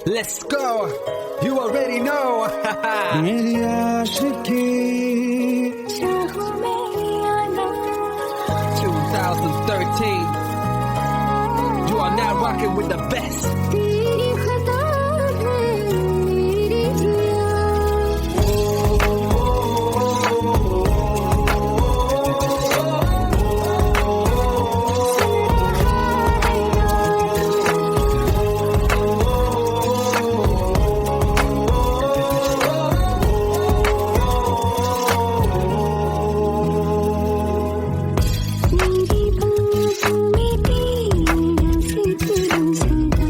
Let's go. You already know. मेरी आशिकी 2013. You are now rocking with the best. तेरी खता है मेरी जिया मेरी बाहों में तेरा सितारा सदा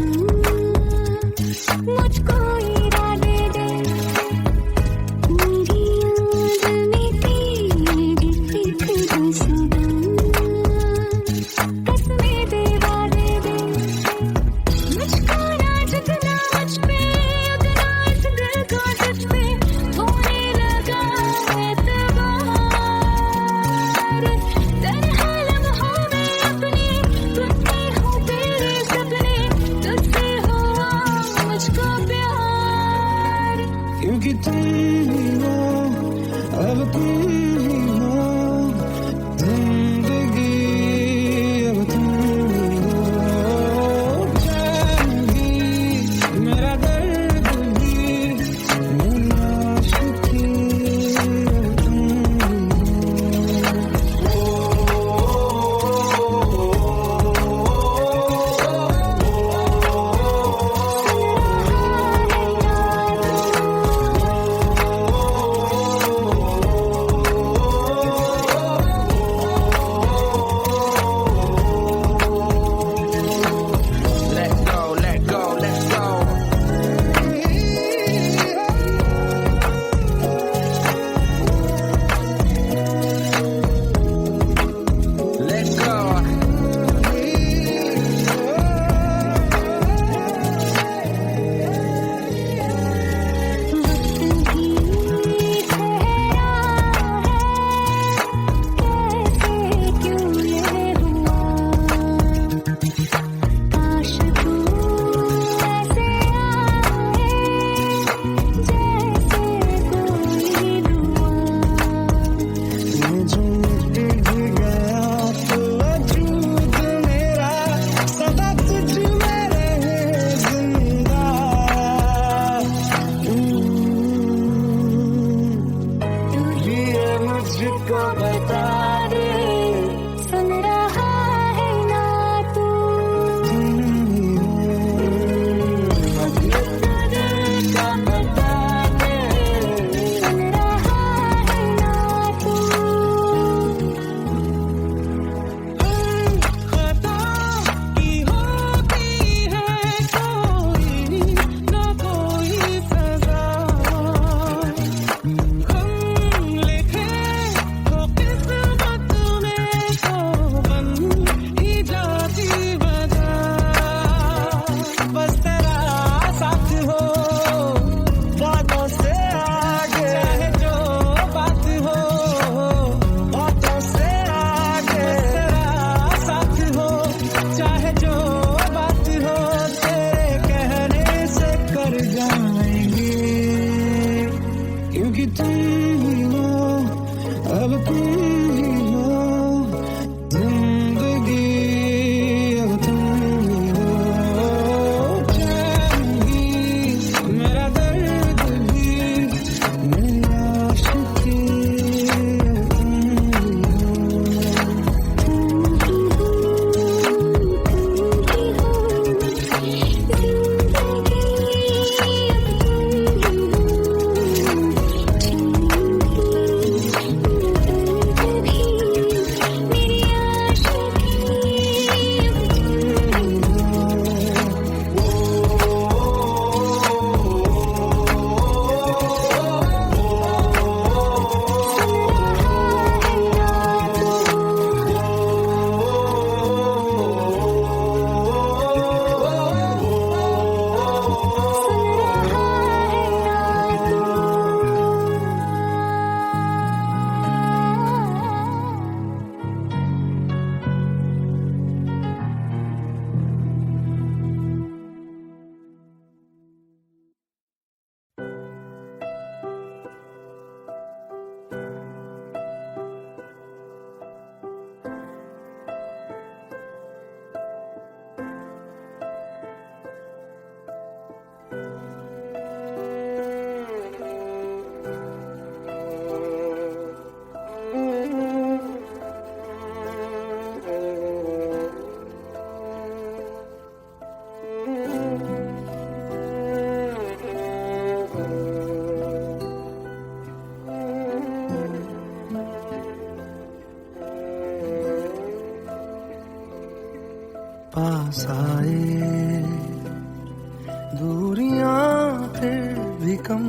कम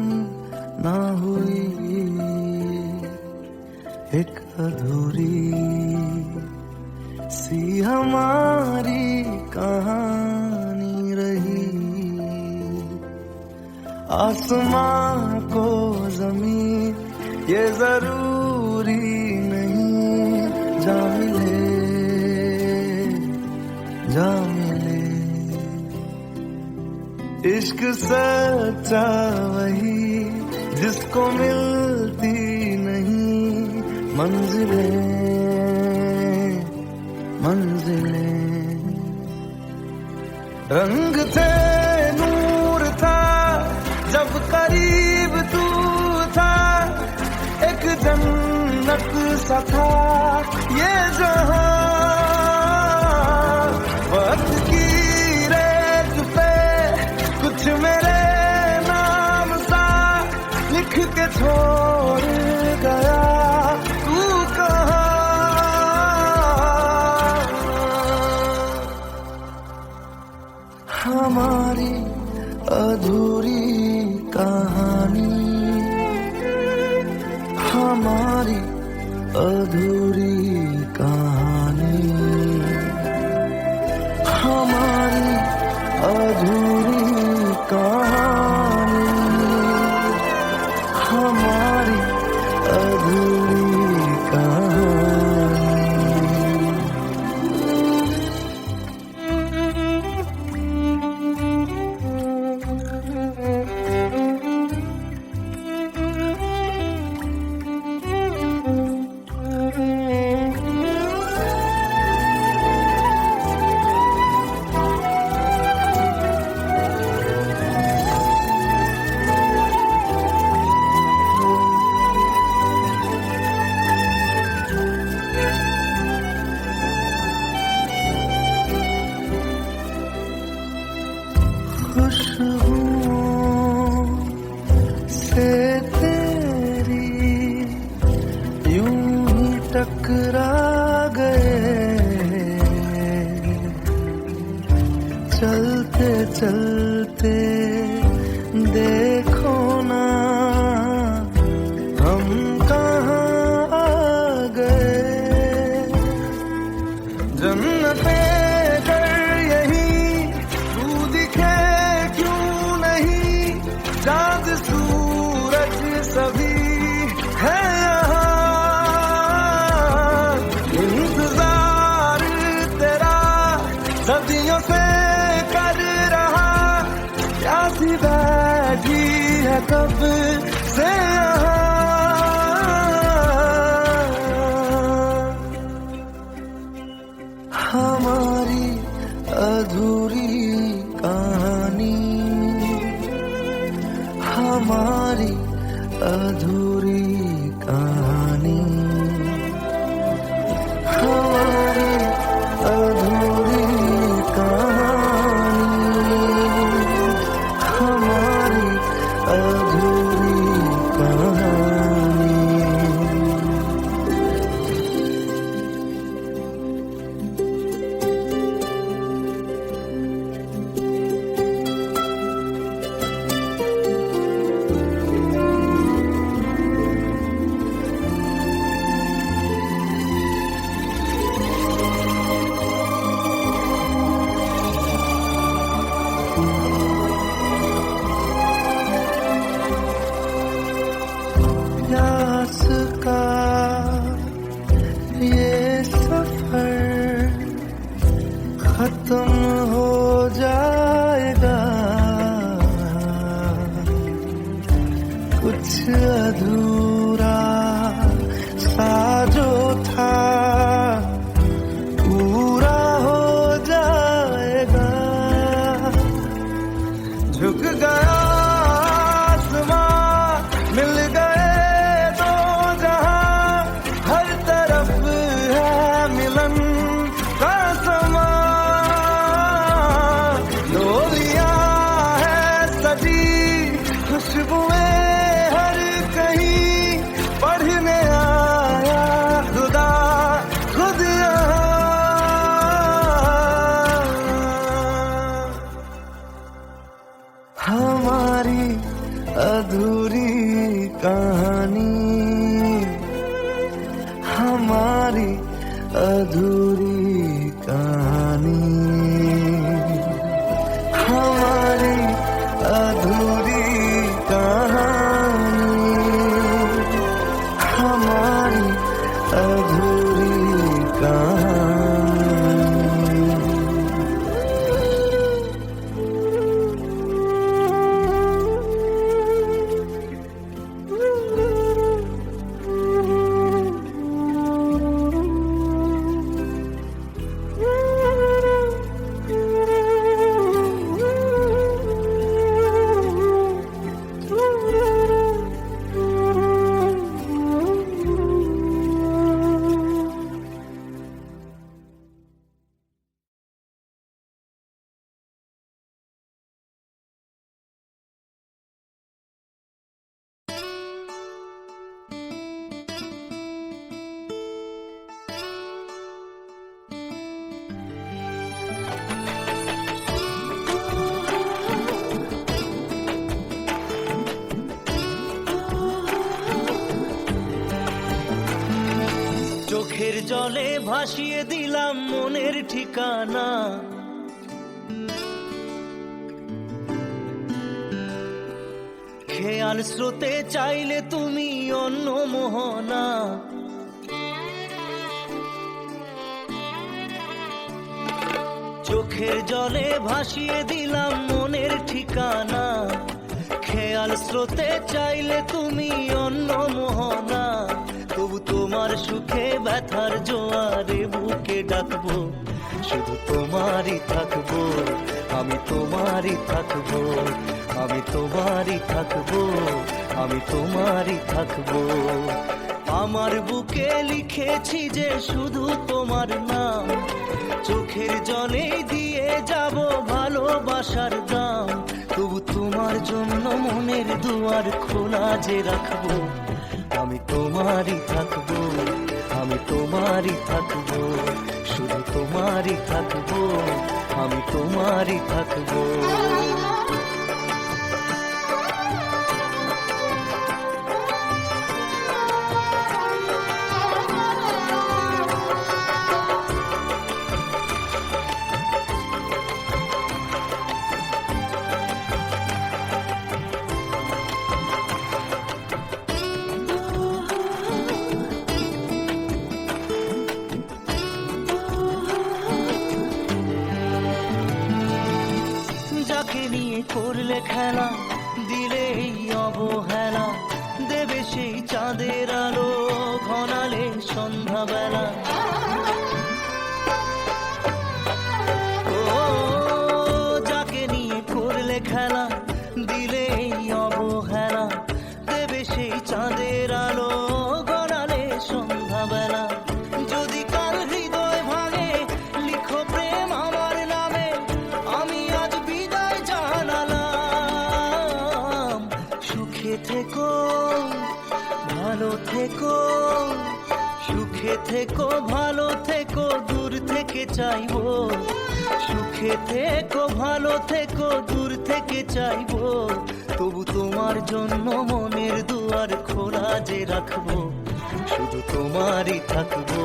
ना हुई, एक अधूरी सी हमारी कहानी रही। आसमां को जमीन ये जरूरी नहीं, जा मिले जा मिले। इश्क सच्चा वही जिसको मिलती नहीं मंजिलें मंजिलें। रंग थे नूर था जब करीब तू था, एक जन्नत सा था ये जहां। वक्त की रेत पे कुछ मेरे नाम सा लिख के छोड़ गया तू कहाँ। हमारी अधूरी कहानी, हमारी अधूरी कहानी, हमारी अधूरी कहानी, हमारी अधूरी कहानी। खुशबुओं से तेरी यूं ही टकरा गए, चलते चलते देखो ना हम कहाँ आ गए। जन्नते चाँद सूरज सभी है यहाँ, इंतजार तेरा सदियों से कर रहा, प्यासी बैठी है कब से यहाँ। हमारी अधूरी कहानी, हमारी अधूरी कहानी, हमारी अधूरी कहानी, हमारी अधूरी कहानी। प्यास का ये सफर खत्म हो जाएगा, कुछ अधूरा सा जो था पूरा हो जाएगा। झुक गया आसमां, मिल गए दो जहां, हर तरफ है मिलन का समा। डोलियां है सजी खुशबुएं हर कहीं, पढ़ने आया खुदा खुद यहाँ। हमारी अधूरी कहानी, हमारी अधूरी कहानी, हमारी अधूरी कहानी, हमारी अधूरी कहानी। চোখের জলে ভাসিয়ে দিলাম মনের ঠিকানা, খেয়াল স্রোতে চাইলে তুমি অন্য মোহনা। চোখের জলে ভাসিয়ে দিলাম মনের ঠিকানা, খেয়াল স্রোতে চাইলে তুমি অন্য মোহনা। তবু তোমার সুখে ব্যথার জোয়ারে বুকে ডাকবো, শুধু তোমারই থাকবো, আমি তোমারই থাকবো, আমি তোমারই থাকবো, আমি তোমারই থাকবো। আমার বুকে লিখেছি যে শুধু তোমার নাম, চোখের জলে দিয়ে যাব ভালোবাসার দাম। তবু তোমার জন্য মনের দুয়ার খোলা যে রাখবো, আমি তোমারই থাকবো, আমি তোমারই থাকবো, শুধু তোমারই থাকবো, আমি তোমারই থাকবো। যাকে নিয়ে করলে খেলা, দিলে এই অবহেলা, দেবে সেই চাঁদের আলো ঘনালে সন্ধ্যাবেলা। ও যাকে নিয়ে করলে খেলা, দিলে এই অবহেলা, দেবে সেই চাঁদের আলো ঘনালে সন্ধ্যাবেলা। যদি কাল হৃদয় ভাঙে লিখো প্রেম আমার নামে, আমি আজ বিদায় জানালাম। সুখে থেকো ভালো থেকো, সুখে থেকো ভালো থেকো, দূর থেকে চাইবো। সুখে থেকো ভালো থেকো, দূর থেকে চাইবো। তবু তোমার জন্য মনের দুয়ার খোলা যে রাখবো, শুধু তোমারই থাকবো,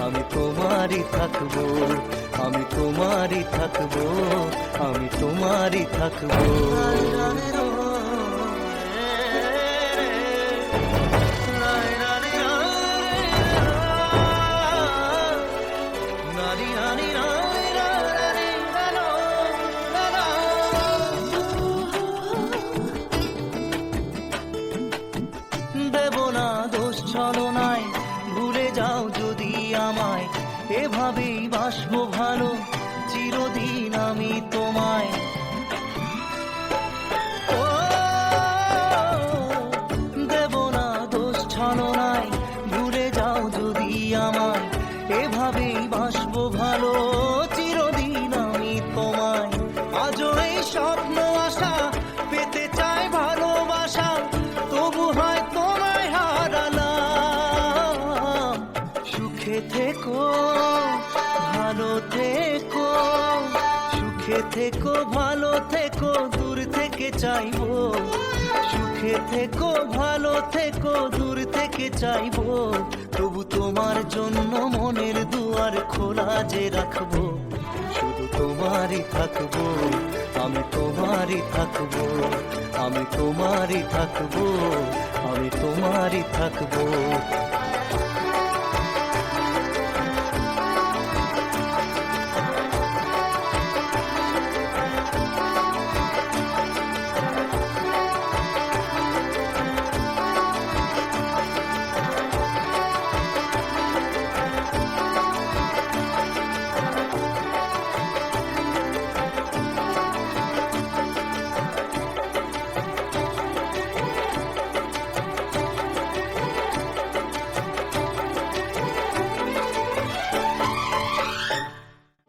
আমি তোমারই থাকবো, আমি তোমারই থাকবো, আমি তোমারই থাকবো। দেব না দোষ ছলনায়, ভুলে যাও যদি আমায়, এভাবেই বাসবো ভালো চিরদিন আমি তোমায়। ও দেব না দোষ ছলনায়, ভুলে যাও যদি আমায়, এভাবেই বাসবো ভালো চিরদিন আমি তোমায়। আজও এই স্বপ্ন আশা পেতে চাই ভালোবাসা, তবু হয় তোমায় হারালাম। সুখে থেকো ভালো থেকো, সুখে থেকো ভালো থেকো, দূর থেকে চাইবো। সুখে থেকো ভালো থেকো দূর থেকে চাইবো, তবু তোমার জন্য মনের দুয়ার খোলা যে রাখবো। শুধু তোমারই থাকবো, আমি তোমারই থাকবো, আমি তোমারই থাকবো, আমি তোমারই থাকবো।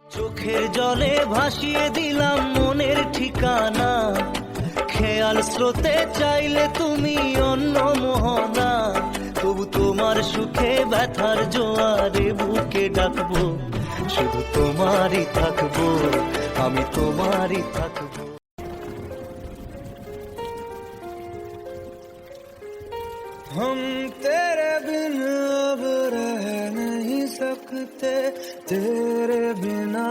চোখের জলে ভাসিয়ে দিলাম মনের ঠিকানা, খেয়াল স্রোতে চাইলে তুমি অন্য মোহনা, তবু তোমার সুখে ব্যথার জোয়ারে বুকে ডাকবো। শুধু তোমারই থাকবো, আমি তোমারই থাকবো। हम तेरे बिन अब रह नहीं सकते, तेरे बिना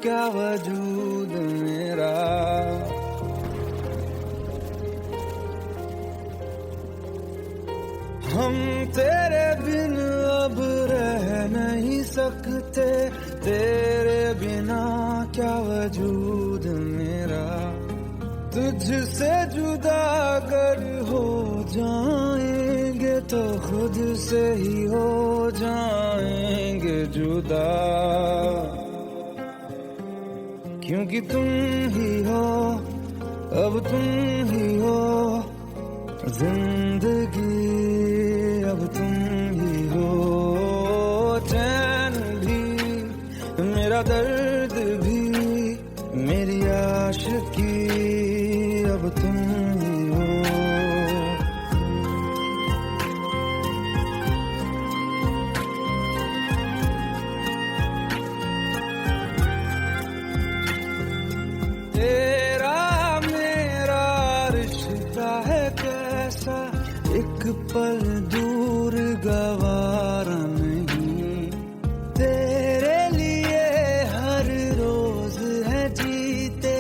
क्या वजूद मेरा। हम तेरे बिन अब रह नहीं सकते, तेरे बिना क्या वजूद मेरा। तुझसे जुदा अगर हो जाएंगे तो खुद से ही हो जाएंगे जुदा, क्योंकि तुम ही हो, अब तुम ही हो जिंदगी, अब तुम ही हो चैन भी, मेरा दर्द भी, मेरी आशिकी, अब तुम ही हो। तेरा मेरा रिश्ता है कैसा, एक पल दूर गवारा नहीं, तेरे लिए हर रोज है जीते,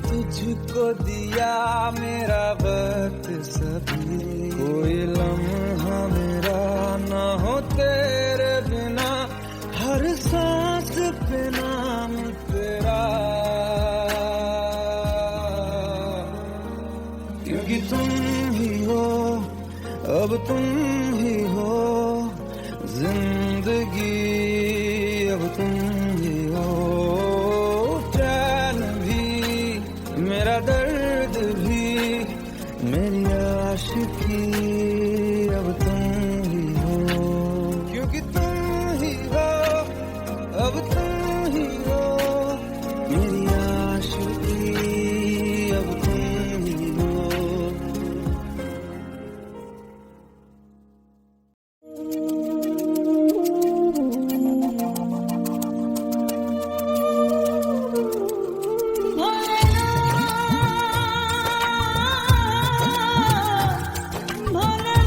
तुझको दिया मेरा वक्त सभी, कोई लम्हा मेरा ना हो तेरे बिना, हर सांस पे नाम तेरा, क्योंकि तुम ही हो, अब तुम ही हो जिंदगी, अब तुम ही हो चैन भी, मेरा दर्द भी, मेरी आशिकी, अब तुम ही हो, क्योंकि तुम ही हो, अब तुम ही हो मेरी आशिकी, अब तुम ही हो। ভোলেনাথ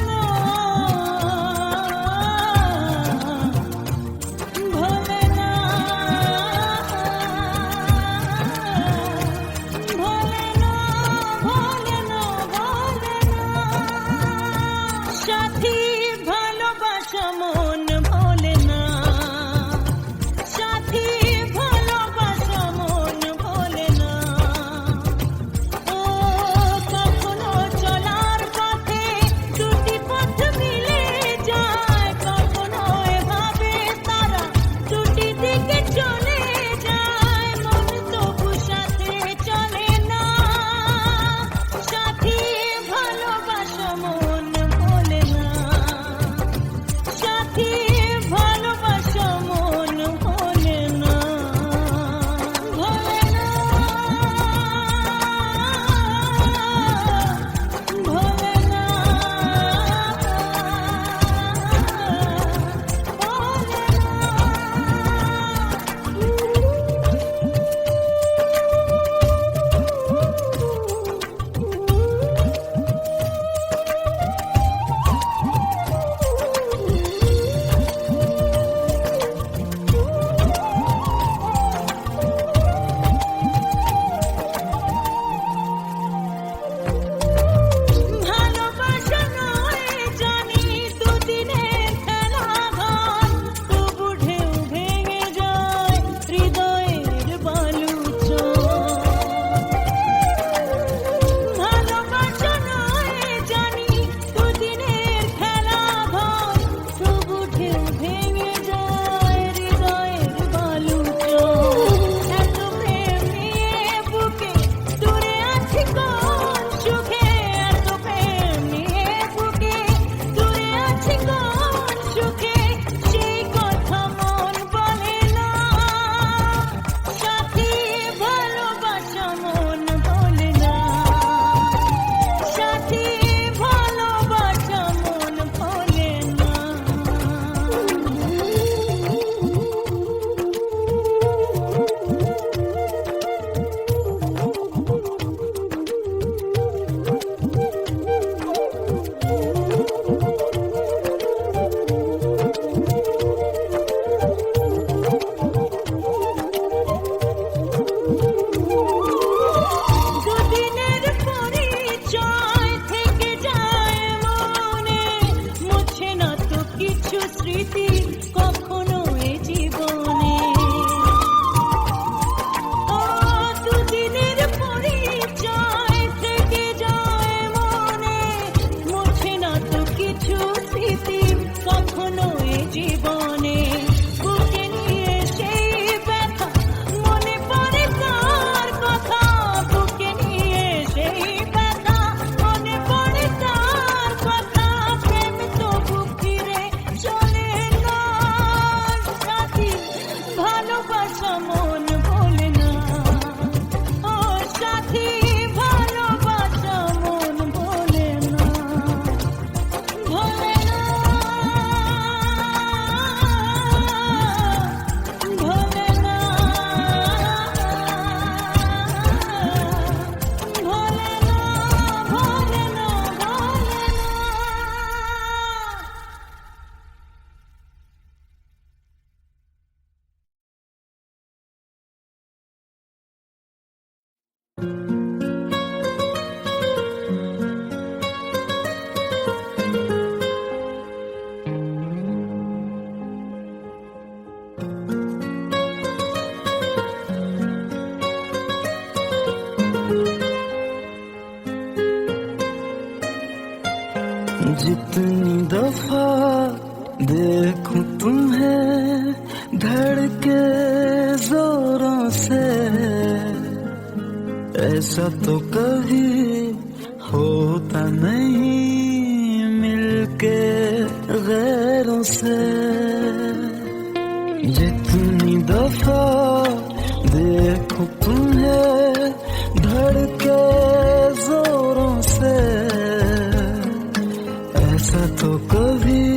जितनी दफा देखूं तुम्हें धड़के जोरों से, ऐसा तो कभी होता नहीं मिलके गैरों से। जितनी दफा देखूं तुम्हें धड़के जोरों से, ऐसा तो कभी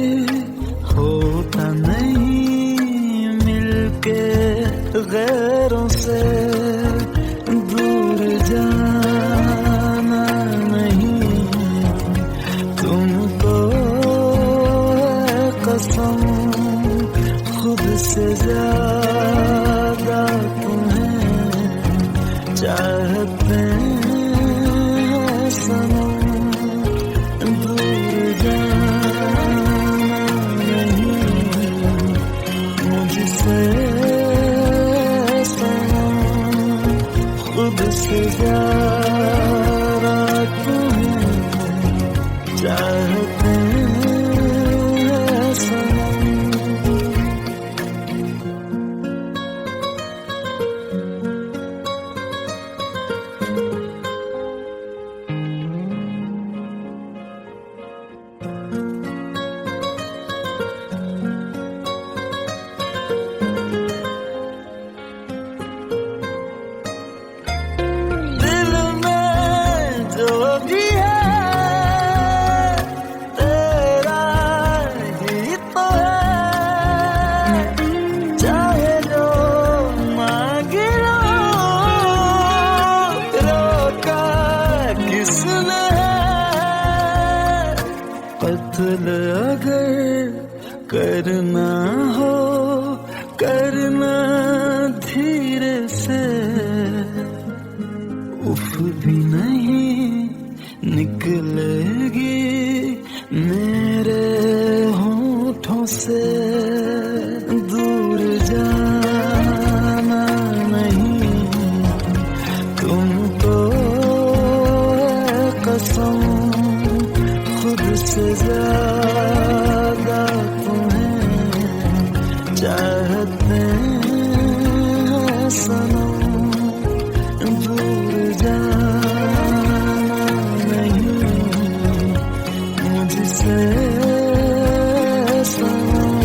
होता नहीं मिलके गैरों से। दूर जाना नहीं तुमको है कसम, खुद से ज्यादा तुम्हें चाहते हैं सनम। दूर जाना नहीं मुझसे सनम, खुद से ज्यादा तुम्हें चाहते हैं सनम। दिल में जो भी है तेरा ही तो है, चाहे जो मांगे रोका किसने है। कत्ल अगर करना हो करना धीरे से, उफ भी नहीं निकलेगी मेरे होठों से। दूर जाना नहीं तुमको है कसम, खुद से ज्यादा तुम्हें चाहते हैं सनम। दूर जाना नहीं मुझसे सनम,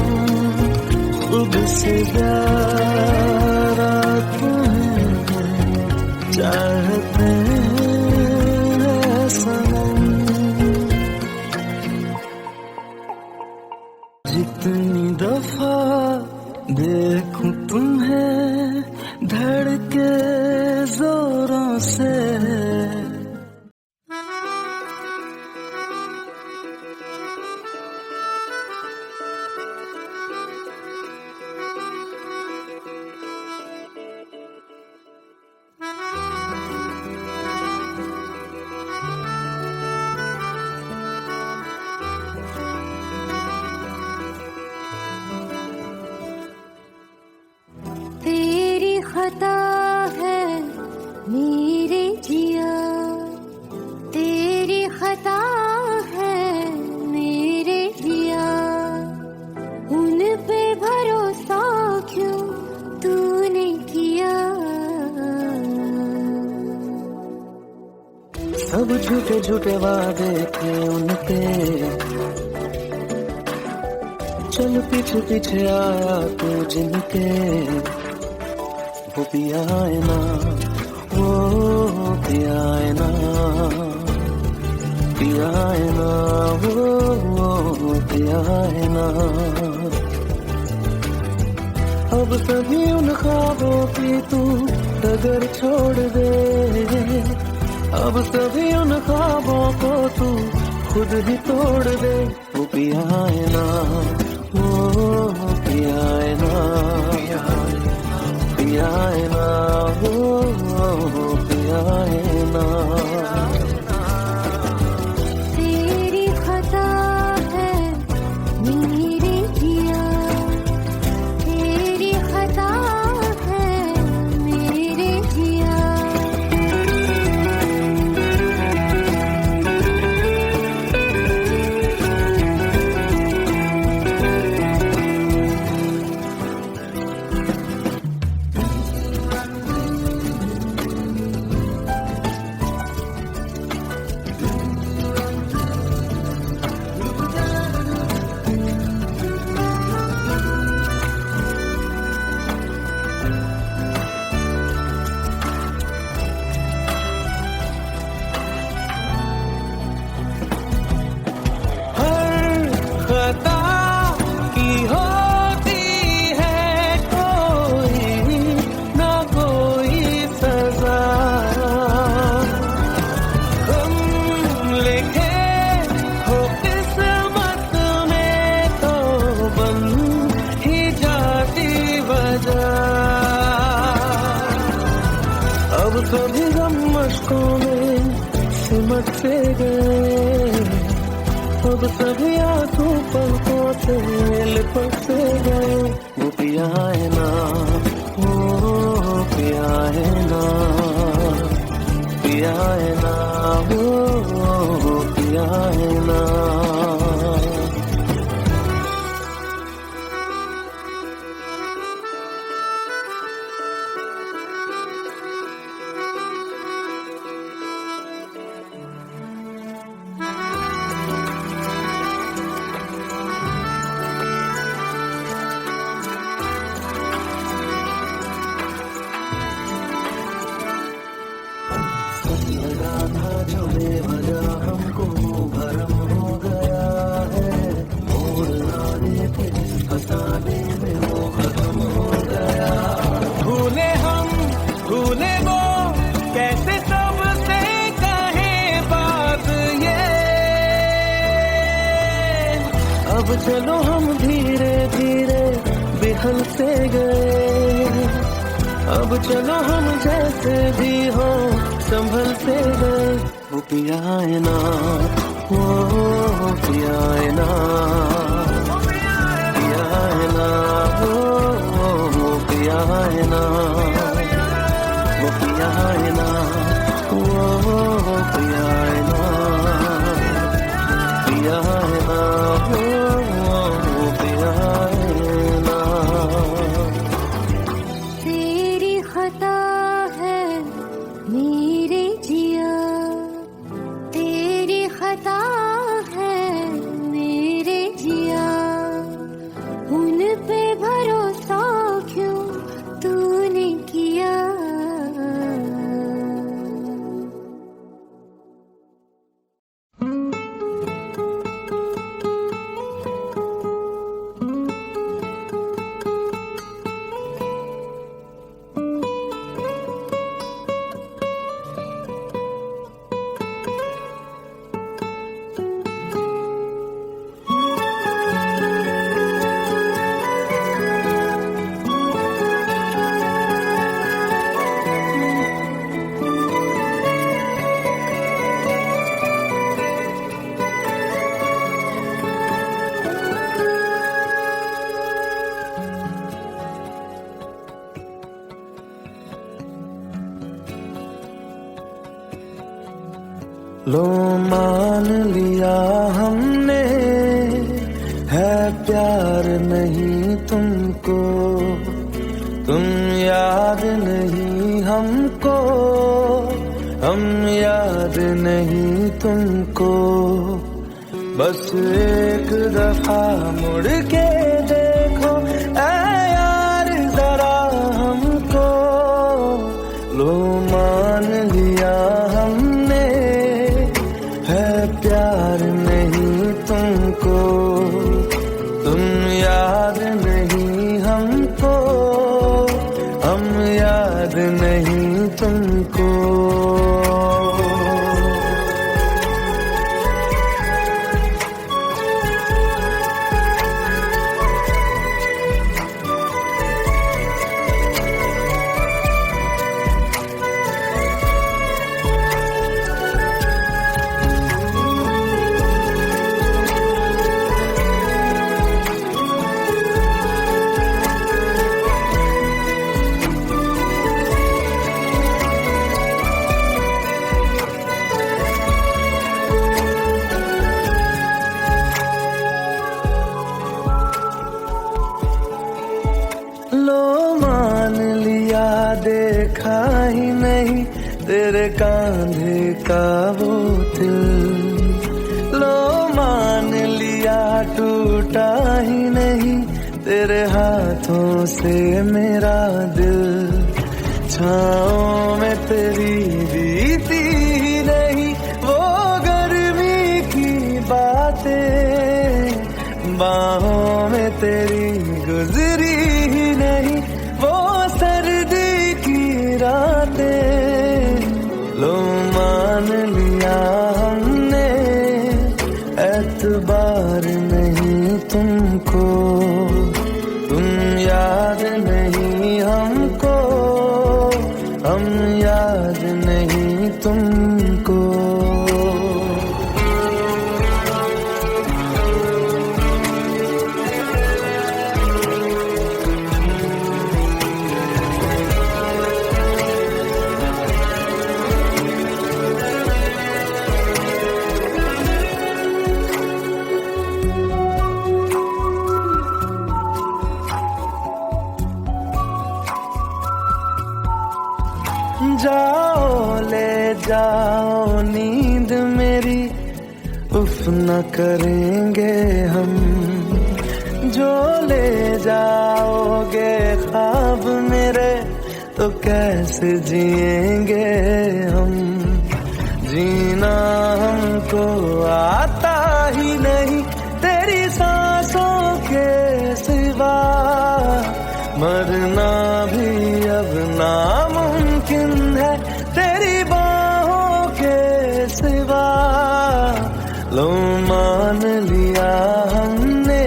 खुद से ज्यादा तुम्हें चाहते हैं सनम। जितनी दफा देखूं तुम्हें धड़के जोरों से, तेरी खता है मेरे जिया, तेरी खता है मेरे जिया, उन पे भरोसा क्यों तूने किया। सब झूठे झूठे वादे थे उनके, चल पीछे पीछे आया तू जिनके। वो पिया है ना, वो पिया है ना, पिया है ना, वो पिया है ना। अब सभी उन ख्वाबों की तू डगर छोड़ दे, अब सभी उन ख्वाबों को तू खुद ही तोड़ दे। वो पिया है ना, वो पिया है ना, पिया है ना, वो पिया है ना। तेरी खता है मेरे जिया, तेरी खता है मेरे जिया। सिमट से गए, अब सभी आंसू पलकों से लिपट से गए। वो पिया है ना, वो पिया है ना, पिया है ना, वो पिया है ना। अब चलो हम धीरे धीरे बिहल से गए, अब चलो हम जैसे भी हो संभल से गए। वो पिया है ना, वो पिया है ना, पिया है ना, वो पिया है ना, वो पिया है ना, वो पिया है ना, पिया है ना, वो पिया है ना। तेरी खता है मेरे जिया, तेरी खता है मेरे जिया, उन पे भरोसा क्यों तूने किया। लो मान लिया हमने, है प्यार नहीं तुमको, तुम याद नहीं हमको, हम याद नहीं तुमको। बस एक दफा मुड़ के देखो ऐ यार जरा हमको। लो मान लिया हमने, है प्यार नहीं तुमको, तुम याद नहीं हमको, हम याद नहीं तुमको। लो मान लिया देखा ही नहीं तेरे कांधे का वो दिल, लो मान लिया टूटा ही नहीं तेरे हाथों से मेरा दिल। छाँव में तेरी बीती ही नहीं वो गर्मी की बातें, बाहों में तेरी गुजरी ही नहीं वो सर्दी की रातें। लो मान लिया हमने, एतबार नहीं तुमको, तुम याद नहीं हमको, हम याद नहीं तुमको। नींद मेरी उफ न करेंगे हम, जो ले जाओगे ख्वाब मेरे तो कैसे जिएंगे हम। जीना हमको आता ही नहीं तेरी सांसों के सिवा, मरना भी अब नामुमकिन है तेरी बाहों के सिवा। लो मान लिया हमने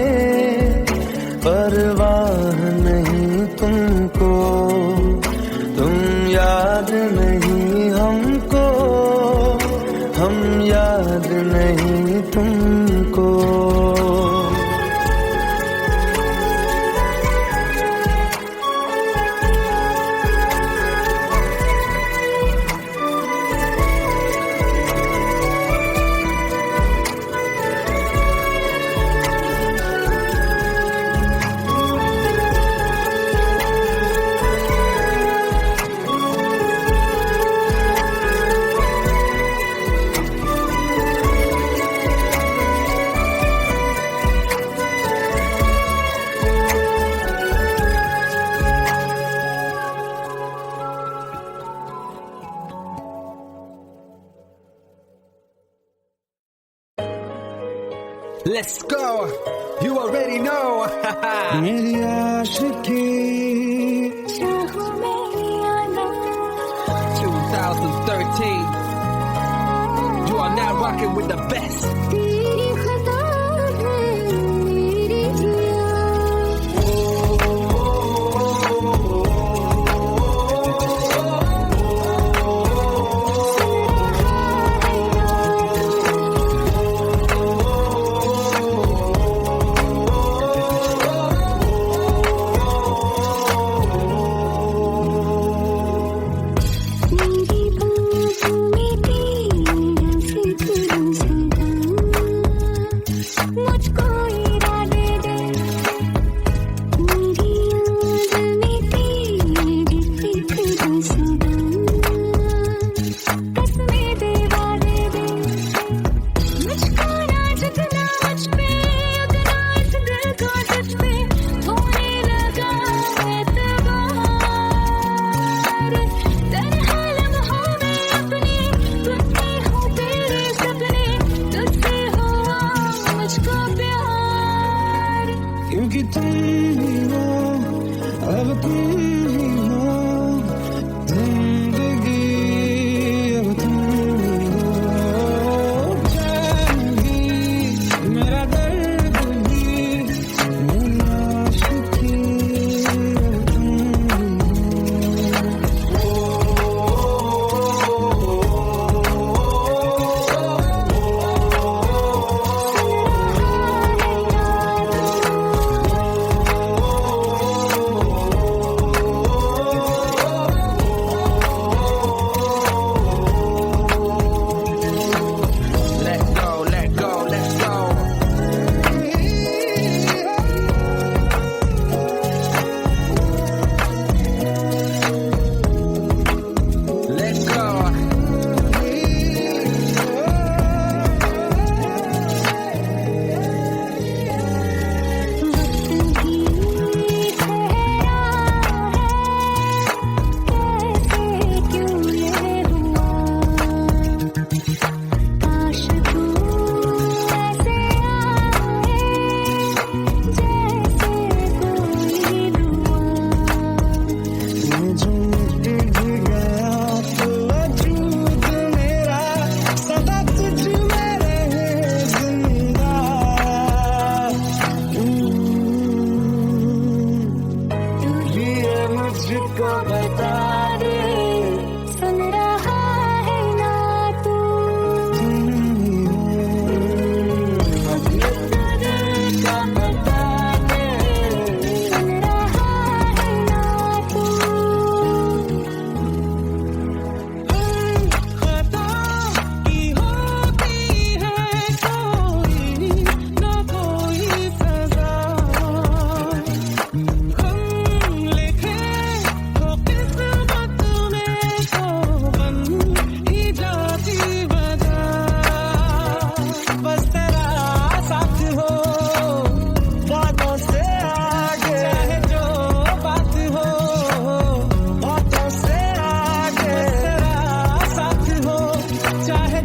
परवाह नहीं तुमको, तुम याद नहीं हमको, हम याद नहीं तुमको। Let's go. You already know. मेरी आशिकी 2013. You are now rocking with the best. तेरी खता है मेरी जिया, मेरी बाहों में तेरा फिक्र सदा।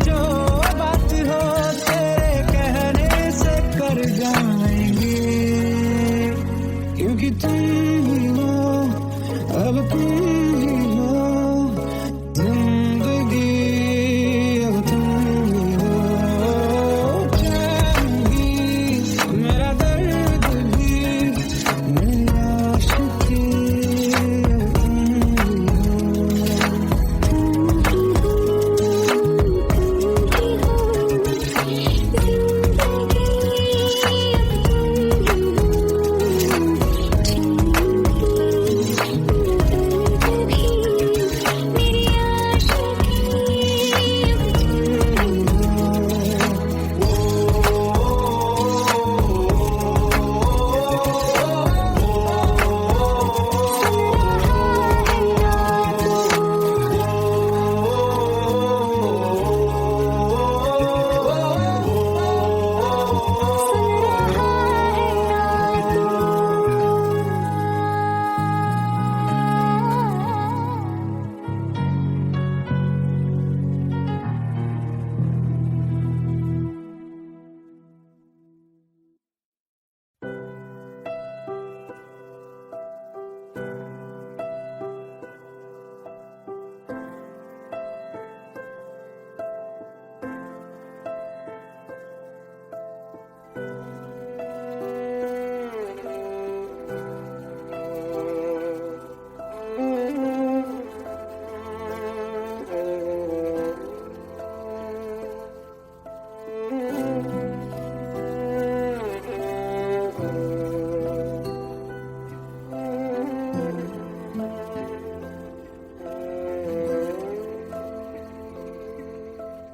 जो बात हो तेरे कहने से कर जाएंगे, क्योंकि तुम ही हो, अब तुम ही हो जिंदगी, अब तुम ही हो चैन भी, मेरा दर्द भी, मेरी आशिकी, अब तुम ही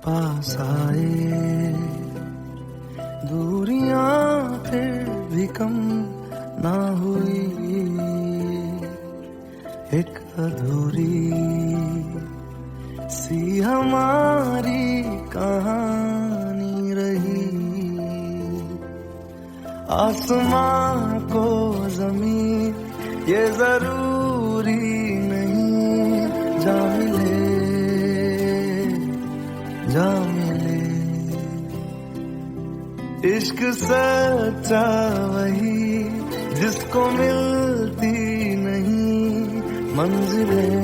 पास आए, दूरियां फिर भी कम ना हुई, एक अधूरी सी हमारी कहानी रही, आसमां को ज़मीन ये जरूरी नहीं, जा मिले जा मिले, इश्क सच्चा वही जिसको मिलती नहीं मंजिलें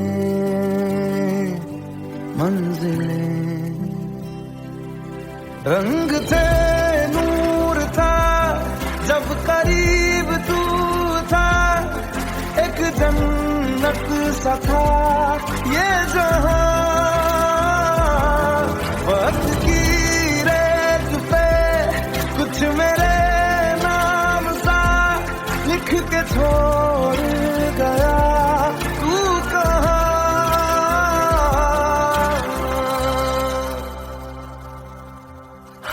मंजिलें, रंग थे नूर था जब करीब तू था, एक जन्नत सा था ये जहां, वक्त की रेत पे कुछ मेरे नाम सा लिख के छोड़ गया, तू कहाँ?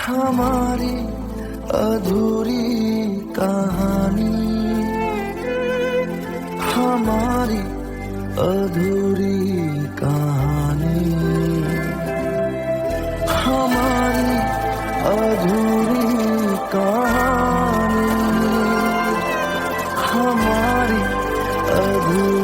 हमारी अधूरी कहानी, हमारी अधूरी कहानी, हमारी अधूरी कहानी, हमारी अधूरी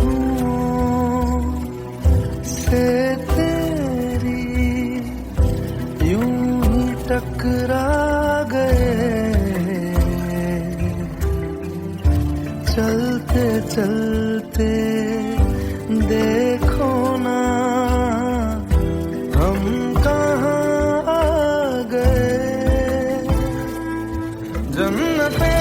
खुशबुओं से तेरी यूं ही टकरा गए, चलते चलते देखो ना हम कहाँ आ गए, जन्नते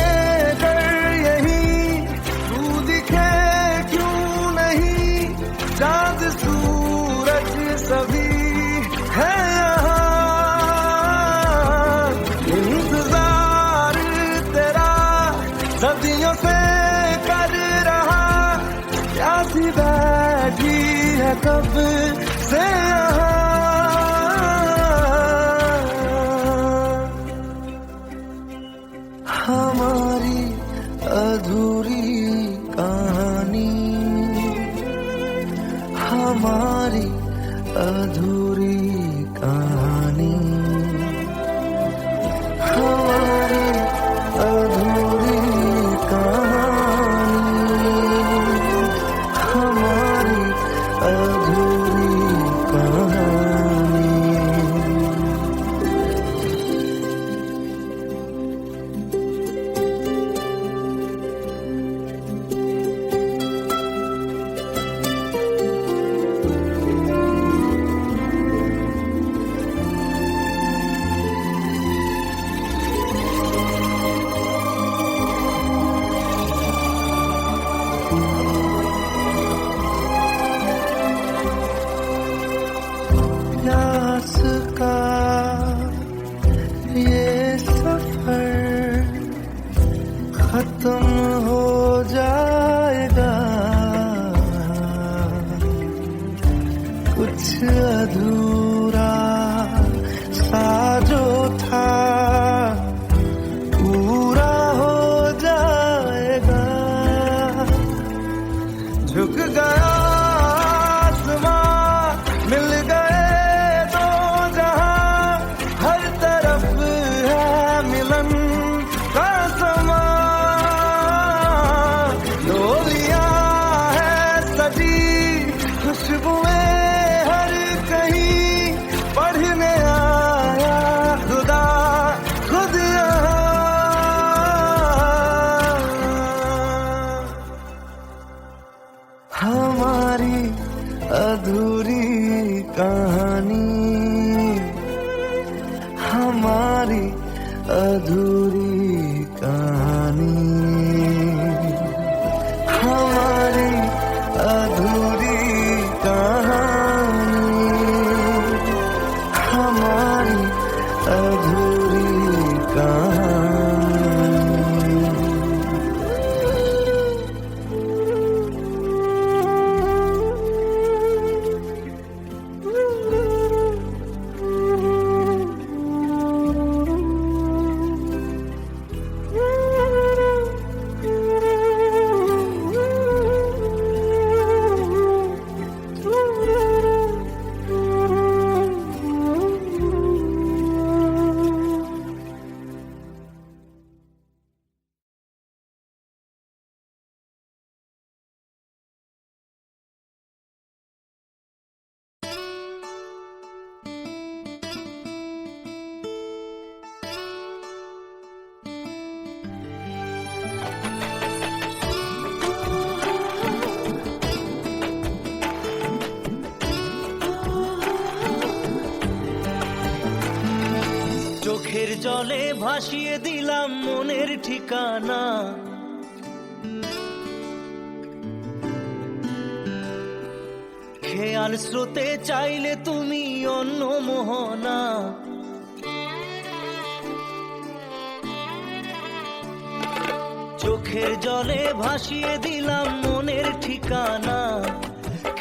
चाँद सूरज सभी है यहाँ, इंतजार तेरा सदियों सदियों से कर रहा प्यासी बैठी है कब से यहाँ। हमारी अधूरी कहानी, हमारी अधूरी कहानी, हमारी अधूरी कहानी, हमारी अधूरी कहानी। प्यास का ये सफर खत्म हो जाएगा, कुछ अधूरा सा जो था पूरा हो जाएगा। झुक गया आसमां, मिल गए दो जहां, हर तरफ है मिलन का समा। डोलियां है सजी खुशबुएं हर कहीं, पढ़ने आया खुदा खुद यहाँ। हमारी अधूरी कहानी, हमारी अधूरी कहानी, हमारी अधूरी कहानी, हमारी अधूरी कहानी। চোখের জলে ভাসিয়ে দিলাম মনের ঠিকানা, খেয়াল স্রোতে চাইলে তুমি অন্য মোহনা। চোখের জলে ভাসিয়ে দিলাম মনের ঠিকানা,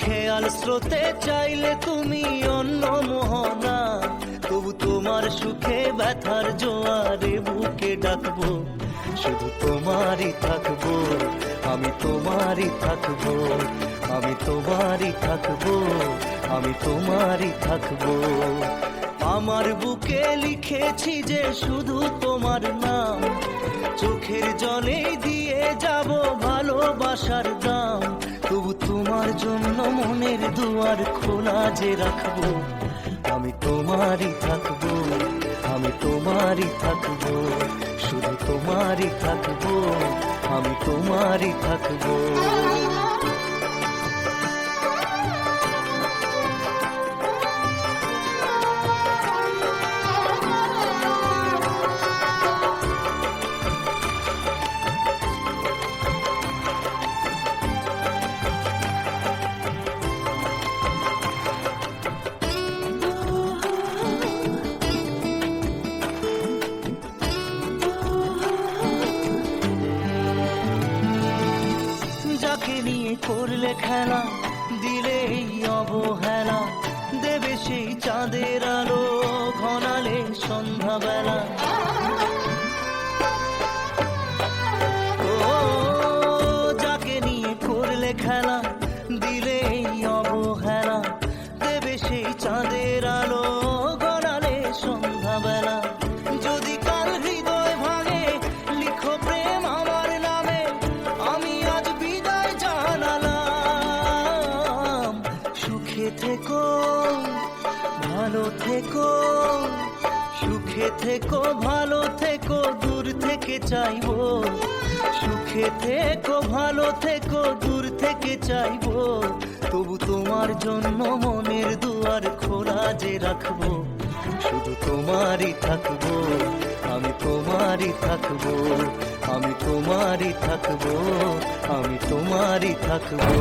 খেয়াল স্রোতে চাইলে তুমি অন্য মোহনা। তবু তোমার সুখে ব্যথার জোয়ারে বুকে ডাকবো, শুধু তোমারই থাকবো, আমি তোমারই থাকবো, আমি তোমারই থাকবো, আমি তোমারই থাকবো। আমার বুকে লিখেছি যে শুধু তোমার নাম, চোখের জলে দিয়ে যাব ভালোবাসার দাম। তবু তোমার জন্য মনের দুয়ার খোলা যে রাখবো, আমি তোমারই থাকবো, আমি তোমারই থাকবো, শুধু তোমারই থাকবো, আমি তোমারই থাকবো। করলে খেলা, দিলে এই অবহেলা, দেবে সেই চাঁদের আলো ঘনালে সন্ধ্যাবেলা। ও যাকে নিয়ে করলে খেলা, দিলে এই অবহেলা, দেবে সেই চাঁদের আলো ঘনালে সন্ধ্যাবেলা। যদি কাল হৃদয় ভাঙে লিখো প্রেম আমার নামে, আমি আজ বিদায় জানালাম। সুখে থেকো ভালো থেকো, সুখে থেকো ভালো থেকো, দূর থেকে চাইবো। সুখে থেকো ভালো থেকো, দূর থেকে চাইবো। তবু তোমার জন্য মনের দুয়ার খোলা যে রাখবো। শুধু তোমারই থাকবো, আমি তোমারই থাকবো, আমি তোমারই থাকবো, আমি তোমারই থাকবো।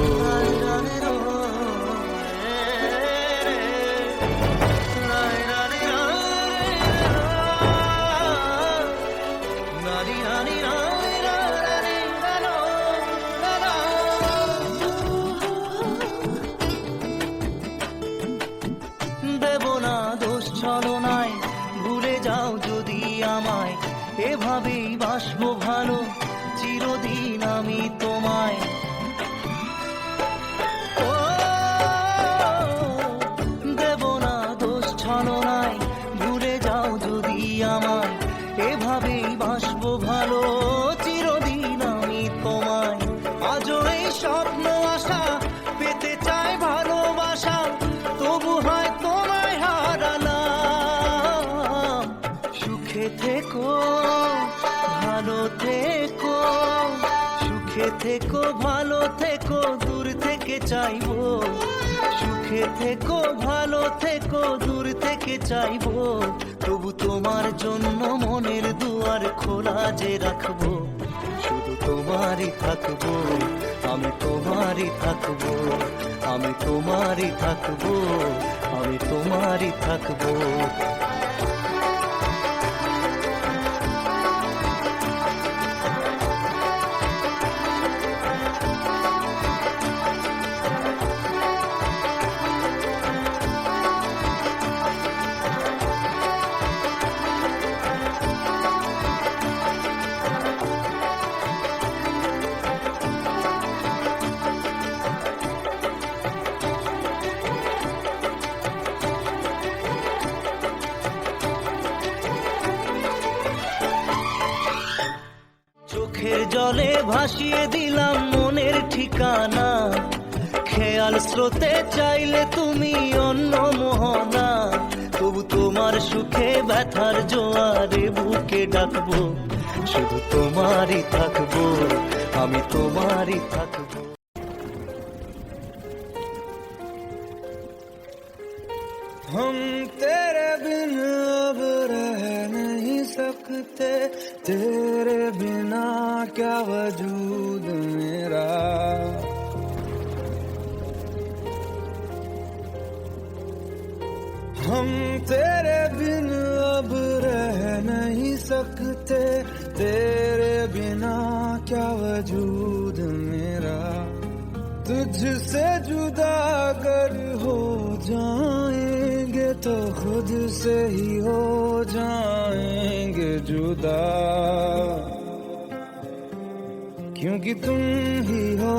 দেব না দোষ ছলনায়, ভুলে যাও যদি আমায়। এভাবেই বাসবো ভালো চিরদিন আমি তোমায়। ও দেব না দোষ ছলনায়, ভুলে যাও যদি আমায়। এভাবেই বাসবো ভালো চিরদিন আমি তোমায়। আজও এই স্বপ্ন আশা পেতে চাই ভালোবাসা, তবু হয় তোমায় হারালাম। সুখে থেকো ভালো থেকো, সুখে থেকো ভালো থেকো, দূর থেকে চাইবো। সুখে থেকো ভালো থেকো, দূর থেকে চাইবো। তবু তোমার জন্য মনের দুয়ার খোলা যে রাখবো। শুধু তোমারই থাকবো, আমি তোমারই থাকবো, আমি তোমারই থাকবো, আমি তোমারই থাকবো। চোখের জলে ভাসিয়ে দিলাম মনের ঠিকানা। খেয়াল স্রোতে চাইলে তুমি অন্য মোহনা। তবু তোমার সুখে ব্যথার জোয়ারে বুকে ডাকবো। শুধু তোমারই থাকবো, আমি তোমারই থাকবো। हम तेरे बिन अब रह नहीं सकते, तेरे बिना क्या वजूद मेरा। हम तेरे बिन अब रह नहीं सकते, तेरे बिना क्या वजूद मेरा। तुझसे जुदा अगर हो जाएंगे तो खुद से ही हो जाएंगे जुदा। क्योंकि तुम ही हो,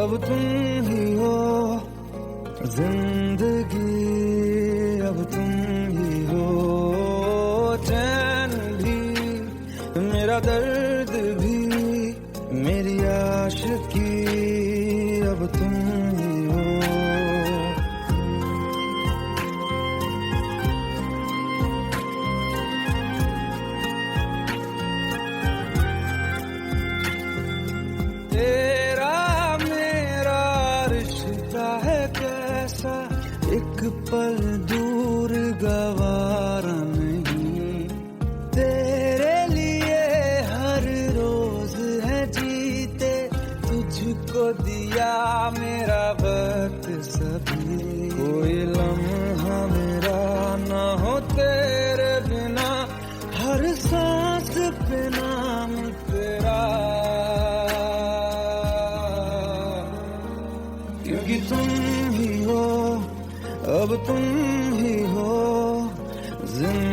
अब तुम ही हो जिंदगी, अब तुम ही हो। चैन भी मेरा दर्द भी मेरी आशिकी, अब तुम ही हो। तेरा मेरा रिश्ता है कैसा, एक पल दूर गवारा नहीं। तेरे लिए हर रोज है जीते, तुझको दिया मेरा वक्त सभी। कोई लम्हा मेरा ना हो तेरे बिना, हर सांस पे नाम तेरा। अब तुम ही हो जिंदगी